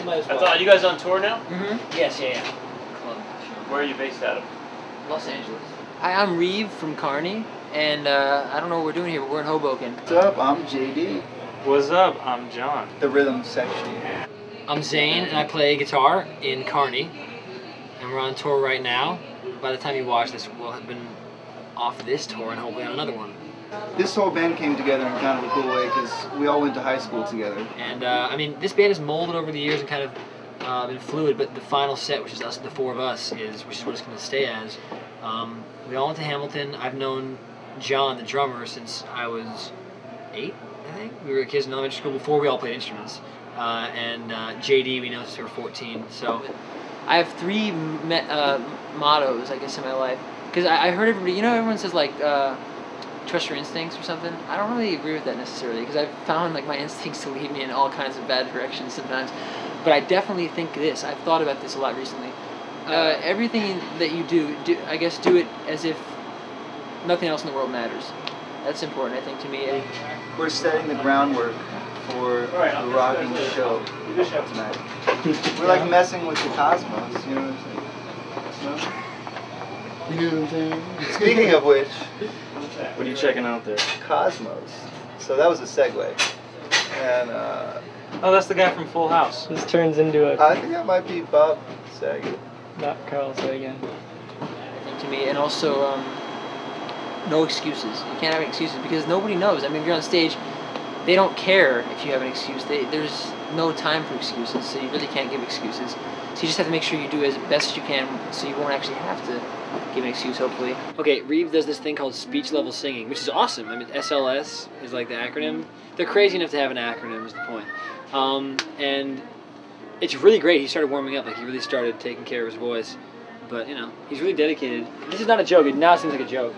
might as well. That's all. You guys on tour now? Yes, yeah. Where are you based out of? Los Angeles. Hi, I'm Reeve from Carney, and I don't know what we're doing here, but we're in Hoboken. What's up? I'm JD. What's up? I'm John. The rhythm section. I'm Zane, and I play guitar in Carney, and we're on tour right now. By the time you watch this, we'll have been off this tour and hopefully on another one. This whole band came together in kind of a cool way because we all went to high school together. And I mean, this band has molded over the years and kind of been fluid, but the final set, which is us, the four of us, which is what it's going to stay as. We all went to Hamilton. I've known John, the drummer, since I was 8, I think. We were kids in elementary school before we all played instruments. And JD, we know since we were 14. So I have 3 mottos, I guess, in my life. Because I heard everybody, you know, everyone says, like, trust your instincts or something. I don't really agree with that necessarily, because I've found, like, my instincts to lead me in all kinds of bad directions sometimes. But I definitely think this. I've thought about this a lot recently. Everything that you do, I guess, do it as if nothing else in the world matters. That's important, I think, to me. We're setting the groundwork for the rocking show tonight. We're like messing with the cosmos, you know what I'm saying? You know what I'm saying? Speaking of which, What are you checking out there? Cosmos. So that was a segue. And Oh, that's the guy from Full House. This turns into a I think that might be Bob Saget. not Carl Sagan. I think to me, and also no excuses. You can't have any excuses because nobody knows. I mean, if you're on stage, they don't care if you have an excuse. There's no time for excuses, so you really can't give excuses. So you just have to make sure you do as best as you can, so you won't actually have to give an excuse, hopefully. Okay, Reeve does this thing called speech level singing, which is awesome. I mean, SLS is like the acronym. They're crazy enough to have an acronym, is the point. And it's really great. He started warming up, like he really started taking care of his voice. But you know, he's really dedicated. This is not a joke. Now it seems like a joke.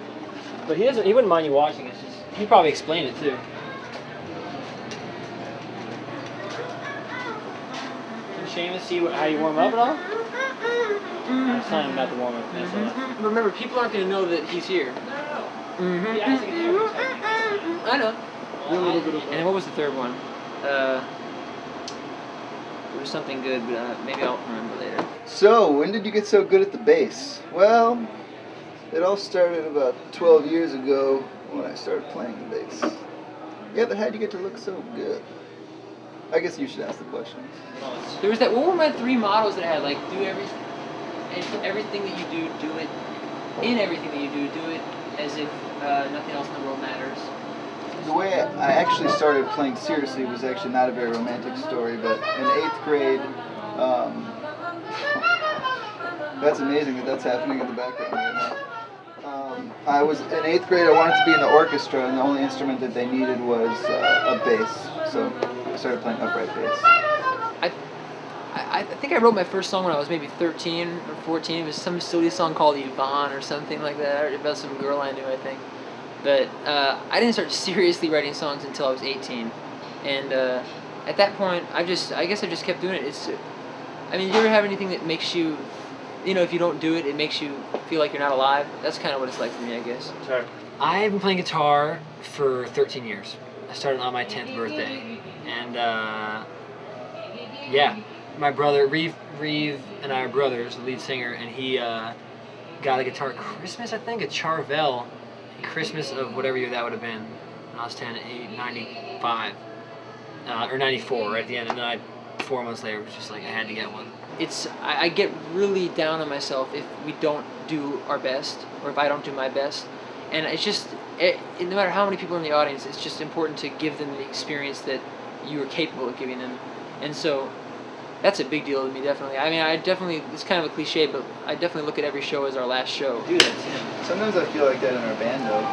But he wouldn't mind you watching. It's just he probably explained it too. Can Seamus see how you warm up at all? I was telling him about the warm up. Remember, people aren't going to know that he's here. No. I know. And what was the third one? It was something good, but maybe I'll remember later. So, when did you get so good at the bass? Well, it all started about 12 years ago when I started playing the bass. Yeah, but how'd you get to look so good? I guess you should ask the question. There was that. What were my 3 mottos that I had? Like, do everything that you do it. In everything that you do it as if nothing else in the world matters. The way I actually started playing seriously was actually not a very romantic story, but in 8th grade, that's amazing that that's happening in the background right now. I was in 8th grade. I wanted to be in the orchestra, and the only instrument that they needed was a bass. So I started playing upright bass. I think I wrote my first song when I was maybe 13 or 14. It was some silly song called Yvonne or something like that, about some girl I knew, I think. But I didn't start seriously writing songs until I was 18. And at that point, I guess I just kept doing it. I mean, do you ever have anything that makes you, you know, if you don't do it, it makes you feel like you're not alive? That's kind of what it's like for me, I guess. Sorry. I've been playing guitar for 13 years. I started on my 10th birthday. And, yeah, my brother, Reeve and I are brothers, the lead singer, and he got a guitar at Christmas, I think, a Charvel, Christmas of whatever year that would have been, when I was 10, 95, or 94, right at the end, and then 4 months later, it was just like, I had to get one. I get really down on myself if we don't do our best, or if I don't do my best, and it's just, no matter how many people are in the audience, it's just important to give them the experience that you are capable of giving them, and so that's a big deal to me, definitely. I mean, it's kind of a cliche, but I definitely look at every show as our last show. Do that, yeah. Sometimes I feel like that in our band, though.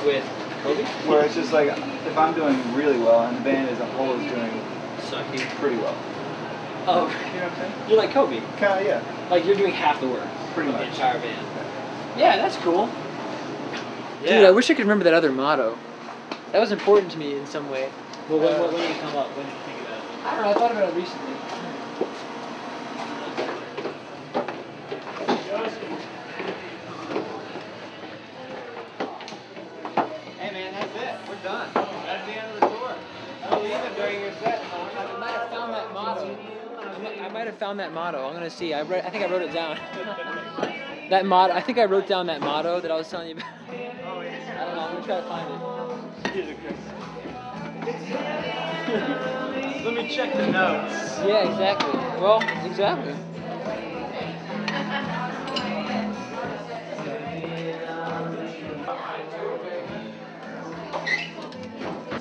With Kobe? Where it's just like, if I'm doing really well, and the band as a whole is doing Sucking. pretty well. Oh, You know what I'm saying? you're like Kobe. Kinda, yeah. Like, you're doing half the work. Pretty of much. the entire band. Yeah, that's cool. Yeah. Dude, I wish I could remember that other motto. That was important to me in some way. Well, when did it come up? When did you think about it? I don't know, I thought about it recently. Hey man, that's it. We're done. That's the end of the tour. I'll leave it during your set. I might have found that motto. I might have found that motto. I'm gonna see. I think I wrote it down. That motto. I think I wrote down that motto that I was telling you about. Oh, yeah. I don't know. I'm gonna try to find it. Let me check the notes. Yeah, exactly. Well, exactly.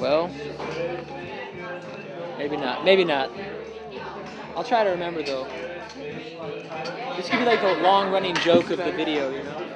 Well, maybe not. Maybe not. I'll try to remember though. This could be like a long-running joke of the video, you know?